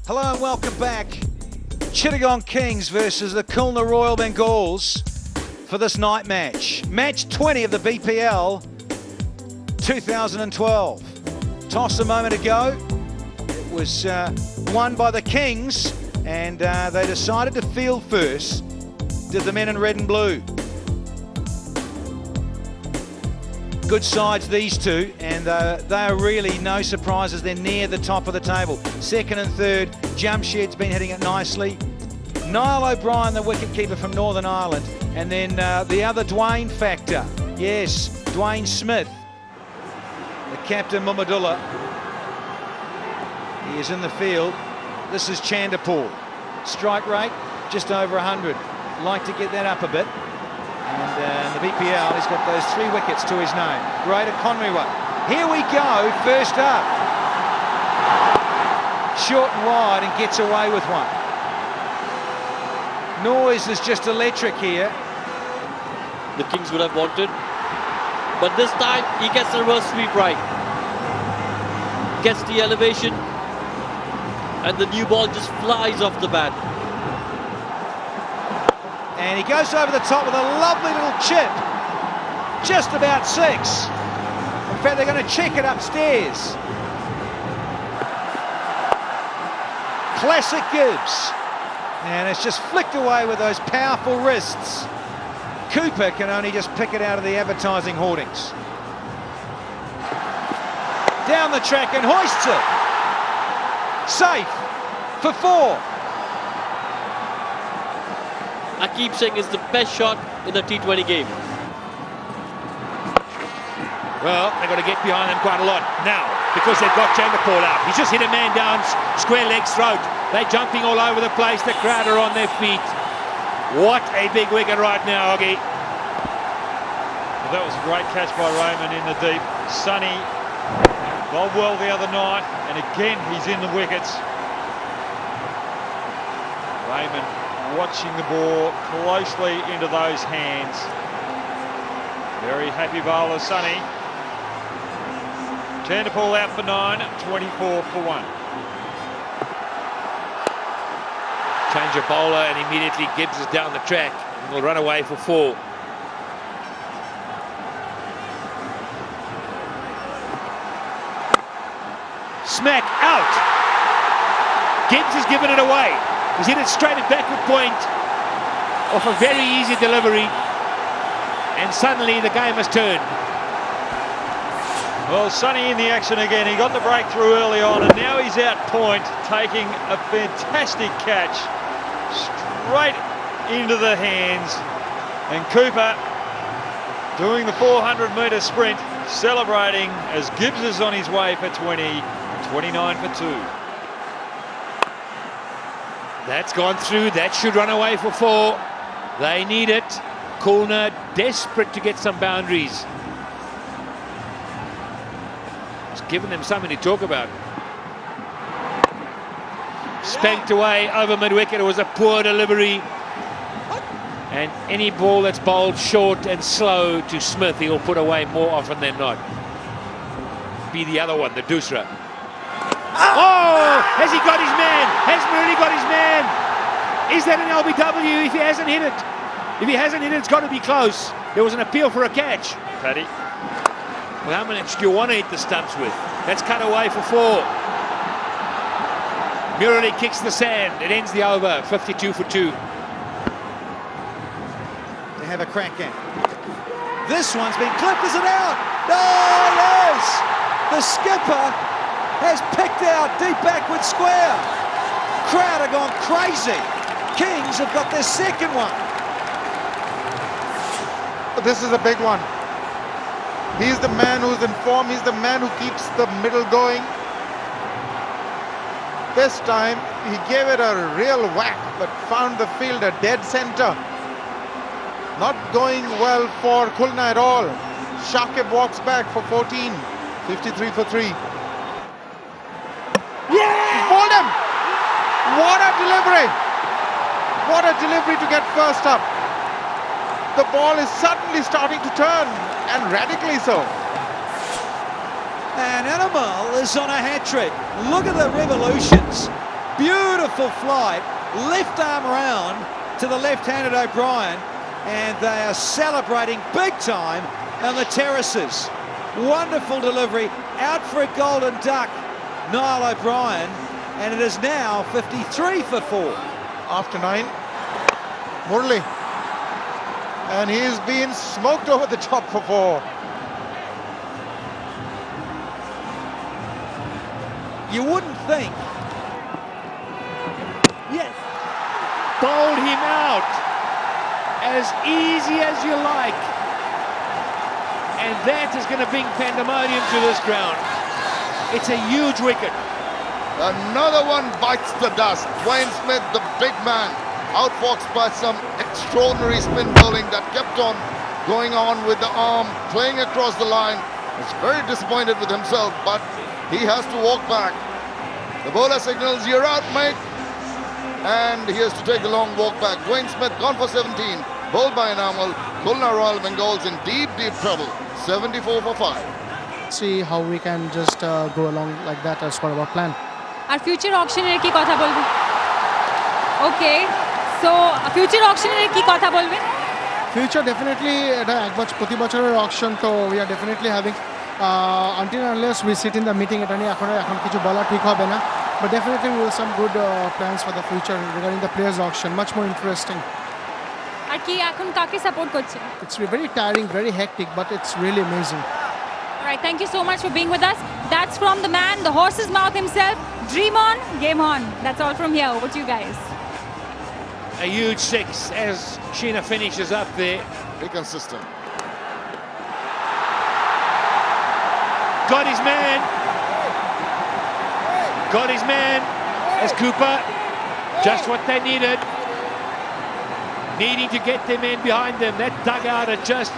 Hello and welcome back. Chittagong Kings versus the Khulna Royal Bengals for this night match. Match 20 of the BPL 2012. Toss a moment ago. It was won by the Kings and they decided to field first. Did the men in red and blue. Good sides, these two, and they are really no surprises. They're near the top of the table. Second and third, Jamshed's been hitting it nicely. Niall O'Brien, the wicketkeeper from Northern Ireland, and then the other Dwayne factor. Yes, Dwayne Smith, the captain Muhammadullah. He is in the field. This is Chanderpaul. Strike rate, just over 100. Like to get that up a bit. And in the BPL, he's got those 3 wickets to his name. Greater Conriwa. Here we go, first up. Short and wide and gets away with one. Noise is just electric here. The Kings would have wanted. But this time, he gets the reverse sweep right. Gets the elevation. And the new ball just flies off the bat. And he goes over the top with a lovely little chip. Just about 6. In fact, they're going to check it upstairs. Classic Gibbs. And it's just flicked away with those powerful wrists. Cooper can only just pick it out of the advertising hoardings. Down the track and hoists it. Safe for 4. I keep saying it's the best shot in the T20 game. Well, they've got to get behind them quite a lot now because they've got Chanderpaul out. He's just hit a man down, square leg throat. They're jumping all over the place. The crowd are on their feet. What a big wicket right now, Oggy. Well, that was a great catch by Raymond in the deep. Sonny bowled well the other night, and again he's in the wickets. Raymond watching the ball closely into those hands. Very happy bowler, Sonny. Chanderpaul out for 9, 24 for 1. Change of bowler and immediately Gibbs is down the track and will run away for 4. Smack out. Gibbs has given it away. He's hit it straight at backward point off a very easy delivery, and suddenly the game has turned. Well, Sonny in the action again. He got the breakthrough early on, and now he's out point, taking a fantastic catch straight into the hands. And Cooper doing the 400-metre sprint, celebrating as Gibbs is on his way for 20, 29 for 2. That's gone through. That should run away for 4. They need it. Khulna desperate to get some boundaries. It's given them something to talk about. Spanked away over mid-wicket. It was a poor delivery. And any ball that's bowled short and slow to Smith, he'll put away more often than not. Be the other one, the Dusra. Oh! Has he got his man? Has Murray got his man? Is that an LBW if he hasn't hit it? If he hasn't hit it, it's got to be close. There was an appeal for a catch. Paddy. Well, how many do you want to hit the stumps with? That's cut away for 4. Murray kicks the sand. It ends the over. 52 for 2. They have a crack at. This one's been clipped. Is it out? No, yes! The skipper has picked out deep backward square. Crowd have gone crazy. Kings have got their second one. This is a big one. He's the man who's in form. He's the man who keeps the middle going. This time he gave it a real whack but found the field a dead center. Not going well for Khulna at all. Shakib walks back for 14. 53 for 3. Yeah! Bowled him! What a delivery! What a delivery to get first up. The ball is suddenly starting to turn, and radically so. And Animal is on a hat-trick. Look at the revolutions. Beautiful. beautiful flight, left arm round to the left-handed O'Brien, and they are celebrating big time on the terraces. Wonderful delivery, out for a golden duck, Niall O'Brien, and it is now 53 for 4. After 9, Murli, and he's been smoked over the top for 4. You wouldn't think. Yes. Bowled him out as easy as you like. And that is going to bring pandemonium to this ground. It's a huge wicket. Another one bites the dust. Dwayne Smith, the big man, outfoxed by some extraordinary spin bowling that kept on going on with the arm, playing across the line. He's very disappointed with himself, but he has to walk back. The bowler signals, "You're out, mate." And he has to take the long walk back. Dwayne Smith gone for 17, bowled by Enamel. Khulna Royal Bengals in deep, deep trouble. 74 for 5. See how we can just go along like that as part of our plan. Our future auctioneer ki kotha bolbe. Okay, so future auctioneer ki kotha bolbe. Future definitely proti bochorer auction, so we are definitely having until and unless we sit in the meeting at any ekhon kichu bola thik hobe na, but definitely we have some good plans for the future regarding the players auction, much more interesting. Ar ki ekhon kake support korche? It's very tiring, very hectic, but it's really amazing. All right, thank you so much for being with us. That's from the man, the horse's mouth himself. Dream on, game on. That's all from here. Over to you guys. A huge 6 as Sheena finishes up there. Be consistent. Got his man. Got his man as Cooper. Just what they needed. Needing to get their men behind them. That dugout are just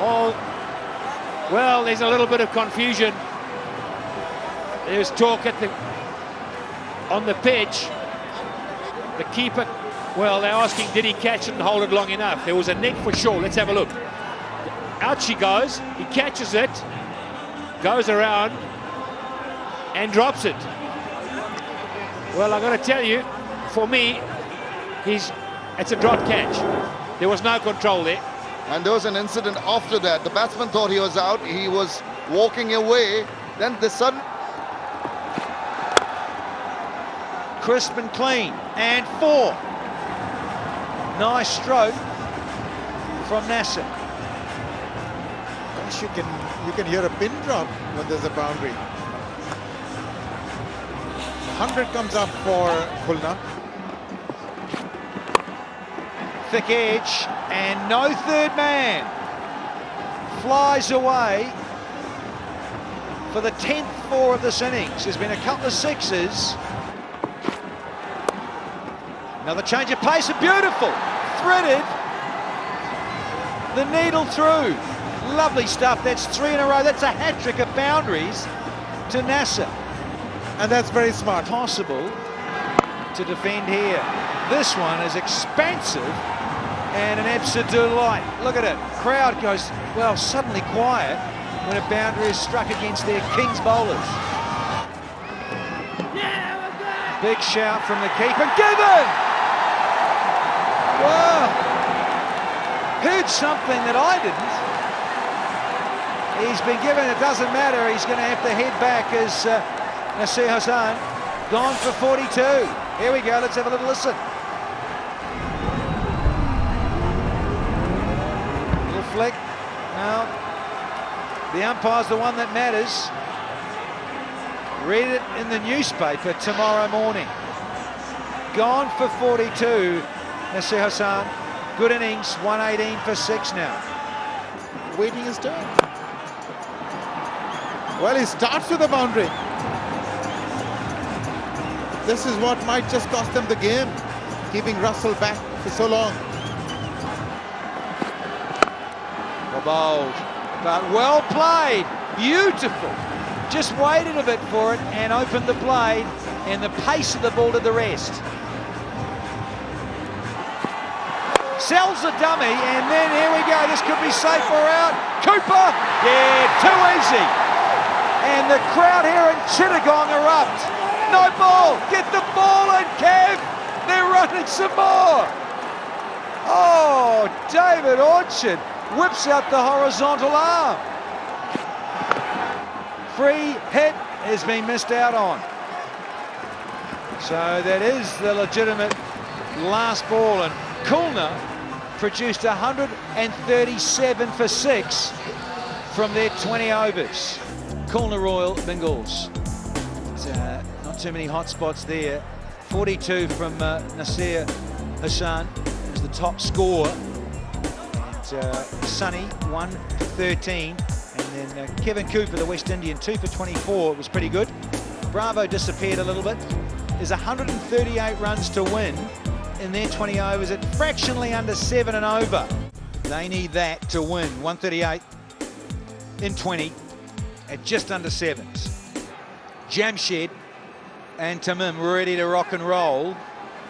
all... Well, there's a little bit of confusion. There's talk on the pitch. The keeper, well, they're asking, did he catch it and hold it long enough? There was a neck for sure. Let's have a look. Out she goes. He catches it, goes around, and drops it. Well, I've got to tell you, for me, it's a drop catch. There was no control there. And there was an incident after that. The batsman thought he was out. He was walking away. Then the sudden... Crisp and clean, and 4. Nice stroke from Nasser. Gosh, you can hear a pin drop when there's a boundary. 100 comes up for Khulna. Thick edge, and no third man. Flies away for the 10th 4 of this innings. There's been a couple of 6s. Another change of pace, and beautiful. Threaded the needle through. Lovely stuff. That's 3 in a row. That's a hat-trick of boundaries to Nasser. And that's very smart. Possible to defend here. This one is expansive and an absolute delight. Look at it. Crowd goes, well, suddenly quiet when a boundary is struck against their Kings bowlers. Big shout from the keeper. Given! Wow. Heard something that I didn't. He's been given, it doesn't matter. He's going to have to head back as Nasir Hassan. Gone for 42. Here we go, let's have a little listen. Little flick. Now, the umpire's the one that matters. Read it in the newspaper tomorrow morning. Gone for 42, Nasir Hassan. Good innings, 118 for 6 now. Waiting his turn. Well, he starts with a boundary. This is what might just cost them the game, keeping Russell back for so long. Bowled, but well played, beautiful. Just waited a bit for it and opened the blade, and the pace of the ball did the rest. Sells the dummy, and then here we go. This could be safe or out. Cooper, yeah, too easy. And the crowd here in Chittagong erupt. No ball, get the ball in, Kev. and some more. Oh, David Orchard whips out the horizontal arm. Free hit has been missed out on. So that is the legitimate last ball, and Khulna produced 137 for 6 from their 20 overs. Khulna Royal Bengals. Not too many hot spots there. 42 from Nasir Hassan was the top scorer. And Sunny 1 for 13. And then Kevin Cooper, the West Indian, 2 for 24. It was pretty good. Bravo disappeared a little bit. There's 138 runs to win in their 20 overs at fractionally under 7 and over. They need that to win. 138 in 20 at just under 7s. Jamshed and Tamim ready to rock and roll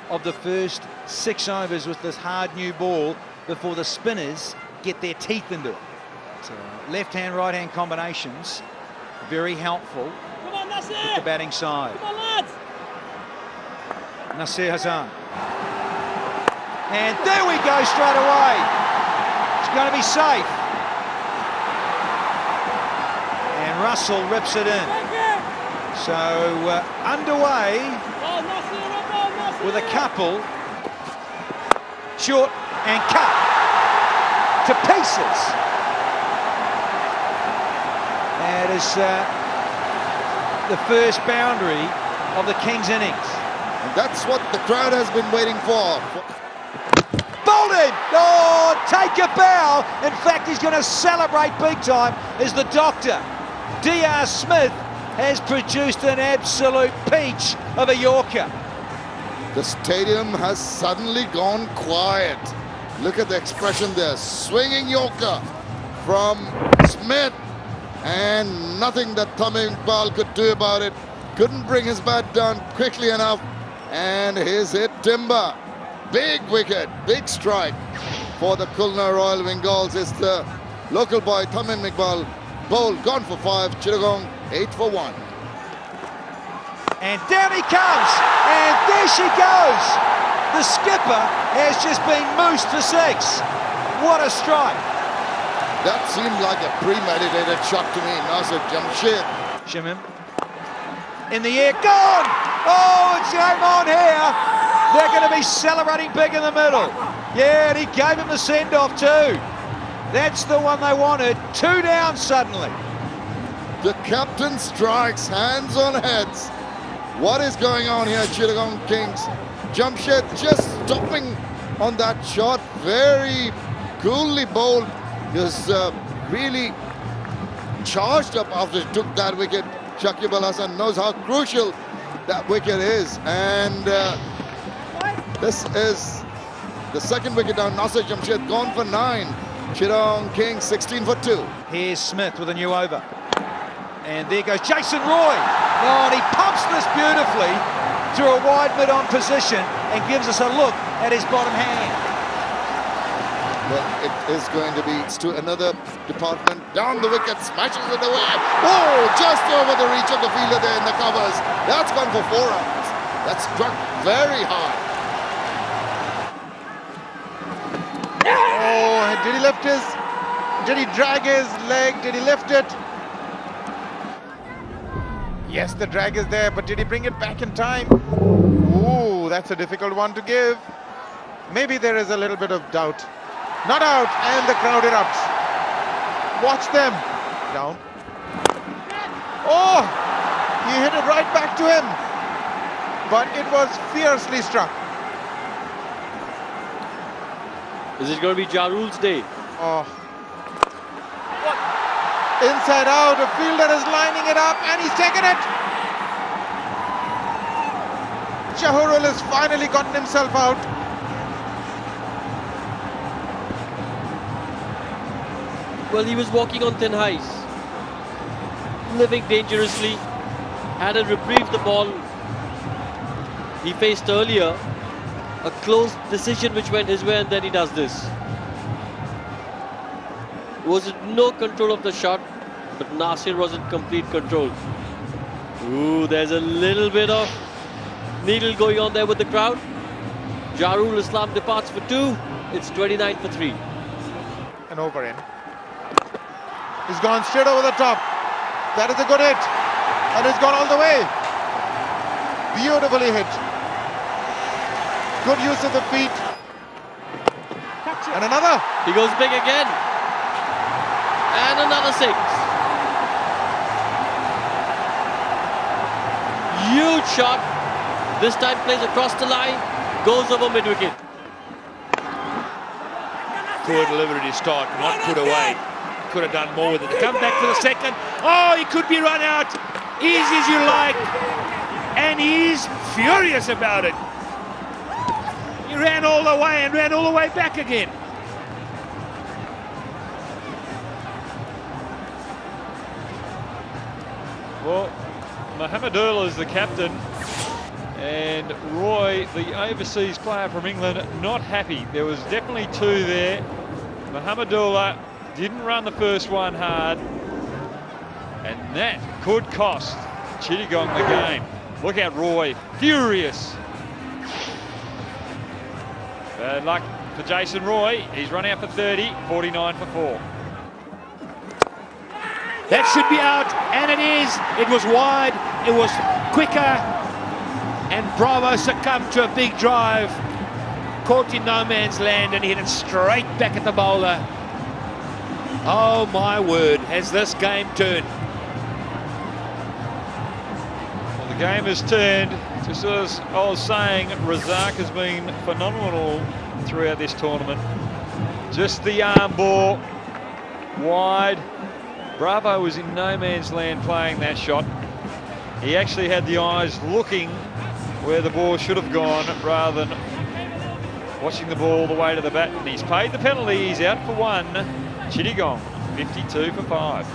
of the first 6 overs with this hard new ball before the spinners get their teeth into it. So left-hand, right-hand combinations, very helpful with the batting side. Come on, lads. Nasir Hassan. And there we go straight away. It's going to be safe. And Russell rips it in. So underway with a couple. Short and cut to pieces. That is the first boundary of the Kings innings. And that's what the crowd has been waiting for. Bowled him! Oh, take a bow! In fact, he's going to celebrate big time as the doctor. D.R. Smith has produced an absolute peach of a Yorker. The stadium has suddenly gone quiet. Look at the expression there. Swinging Yorker from Smith. And nothing that Tamim Iqbal could do about it. Couldn't bring his bat down quickly enough. And his hit timber. Big wicket, big strike for the Khulna Royal Bengals. Is the local boy Tamim Iqbal bowled, gone for 5. Chittagong 8 for 1. And down he comes, and there she goes. The skipper has just been moosed for 6. What a strike. That seemed like a premeditated shot to me. Nasir Jamshed. Shimim in the air, gone! Oh, it's game on here. They're going to be celebrating big in the middle. Yeah, and he gave him the send-off too. That's the one they wanted. 2 down suddenly. The captain strikes, hands on heads. What is going on here, Chittagong Kings? Jamshed just stopping on that shot. Very coolly bowled. He was really charged up after he took that wicket. Shakib Al Hasan knows how crucial that wicket is. And this is the second wicket down. Nasir Jamshed gone for 9. Chittagong Kings 16 for 2. Here's Smith with a new over. And there goes Jason Roy. Oh, and he pumps this beautifully through a wide mid-on position and gives us a look at his bottom hand. Well, it is going to be to another department. Down the wicket, smashes it away. Oh, just over the reach of the fielder there in the covers. That's gone for 4 runs. That's struck very hard. Oh, did he lift his... Did he drag his leg? Did he lift it? Yes, the drag is there, but did he bring it back in time? Ooh, that's a difficult one to give. Maybe there is a little bit of doubt. Not out, and the crowd erupts. Watch them. Down. Oh, he hit it right back to him. But it was fiercely struck. Is it going to be Jarul's day? Oh. Inside out, a fielder is lining it up, and he's taken it. Jahurul has finally gotten himself out. Well, he was walking on thin ice, living dangerously, had to reprieve the ball he faced earlier. A close decision which went his way, and then he does this. Was it no control of the shot, but Nasir was in complete control. Ooh, there's a little bit of needle going on there with the crowd. Jarul Islam departs for 2. It's 29 for 3. And over in. He's gone straight over the top. That is a good hit. And it's gone all the way. Beautifully hit. Good use of the feet. And another. He goes big again. And another 6. Huge shot. This time plays across the line. Goes over mid-wicket. Poor delivery to start, not put away. Could have done more with it. To come back for the second. Oh, he could be run out. Easy as you like. And he's furious about it. He ran all the way and ran all the way back again. Well, Mohamedullah is the captain, and Roy, the overseas player from England, not happy. There was definitely 2 there. Mohamedullah didn't run the first one hard, and that could cost Chittagong the game. Look out, Roy, furious. Bad luck for Jason Roy. He's run out for 30, 49 for 4. That should be out, and it is. It was wide, it was quicker, and Bravo succumbed to a big drive. Caught in no man's land, and he hit it straight back at the bowler. Oh my word, has this game turned? Well, the game has turned. Just as I was saying, Razak has been phenomenal throughout this tournament. Just the arm ball, wide. Bravo was in no man's land playing that shot. He actually had the eyes looking where the ball should have gone rather than watching the ball all the way to the bat. And he's paid the penalty. He's out for 1. Chittagong, 52 for 5.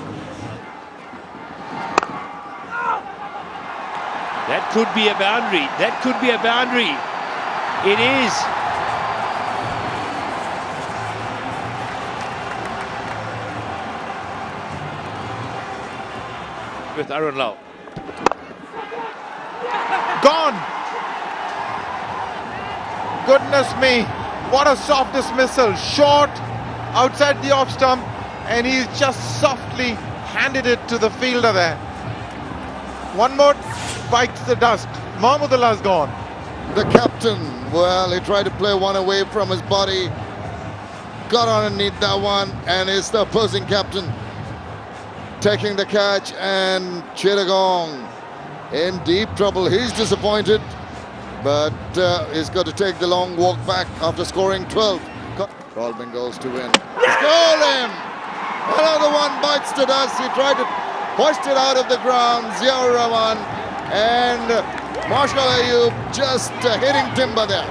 That could be a boundary. That could be a boundary. It is. With Arun Lau. Gone. Goodness me. What a soft dismissal. Short, outside the off stump, and he's just softly handed it to the fielder there. One more bites the dust. Mahmudullah's gone. The captain, well, he tried to play one away from his body. Got underneath that one, and it's the opposing captain taking the catch, and Chittagong in deep trouble. He's disappointed, but he's got to take the long walk back after scoring 12. All Bengals to win. Score him! Another one bites the dust. He tried to hoist it out of the ground. Ziaur Rahman and Marshall Ayub just hitting timber there.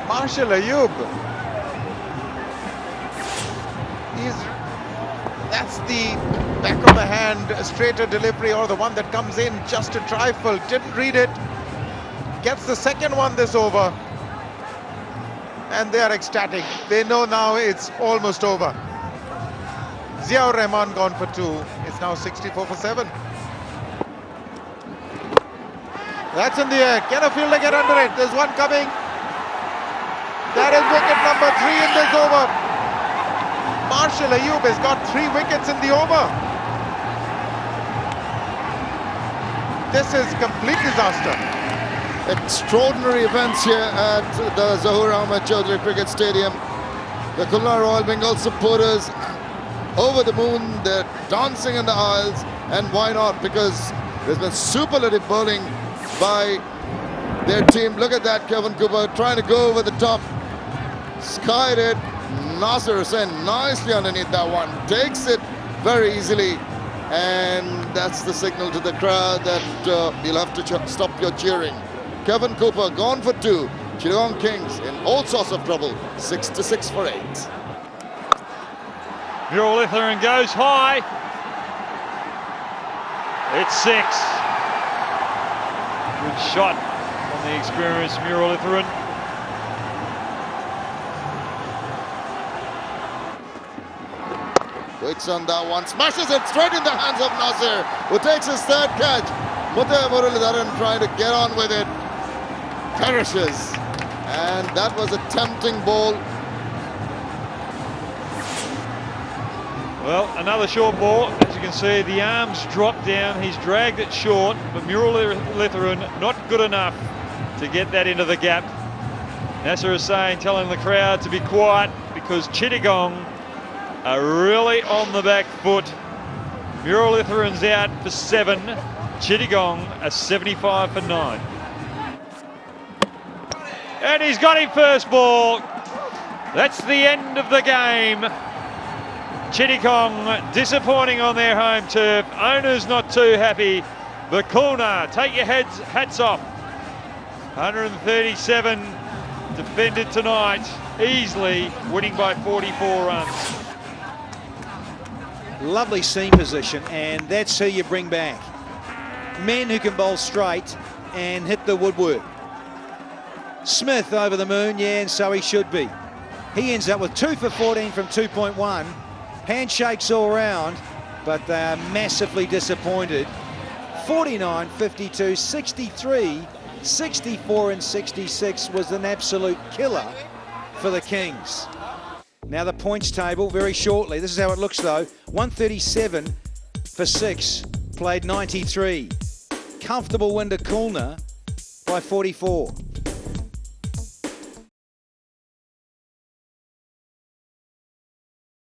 Marshall Ayub. That's the back of the hand, straighter delivery, or the one that comes in just a trifle. Didn't read it. Gets the second one this over. And they are ecstatic. They know now it's almost over. Ziaur Rahman gone for 2. It's now 64 for 7. That's in the air. Can a fielder get under it? There's one coming. That is wicket number 3 in this over. Marshall Ayub has got 3 wickets in the over. This is complete disaster. Extraordinary events here at the Zahoor Ahmed Chaudhary Cricket Stadium. The Khulna Royal Bengal supporters over the moon. They're dancing in the aisles, and why not? Because there's been superlative bowling by their team. Look at that, Kevin Cooper trying to go over the top. Skied it. Nasser Hussain nicely underneath that one. Takes it very easily, and that's the signal to the crowd that you'll have to stop your cheering. Kevin Cooper gone for 2. Chittagong Kings in all sorts of trouble. 66 for 8. Muralitharan goes high. It's 6. Good shot on the experienced Muralitharan. Waits on that one, smashes it straight in the hands of Nasser, who takes his 3rd catch. Muralitharan trying to get on with it. perishes. And that was a tempting ball. Well, another short ball. As you can see, the arms drop down. He's dragged it short, but Muralitharan not good enough to get that into the gap. Nasser is telling the crowd to be quiet because Chittagong are really on the back foot. Muralitharan's out for 7. Chittagong are 75 for 9. And he's got him first ball. That's the end of the game. Chittagong disappointing on their home turf. Owners not too happy. But Khulna, take your hats off. 137 defended tonight, easily winning by 44 runs. Lovely seam position, and that's who you bring back. Men who can bowl straight and hit the woodwork. Smith over the moon, yeah, and so he should be. He ends up with 2 for 14 from 2.1. Handshakes all round, but they are massively disappointed. 49, 52, 63, 64 and 66 was an absolute killer for the Kings. Now the points table very shortly. This is how it looks though. 137 for 6, played 93. Comfortable win to Khulna by 44.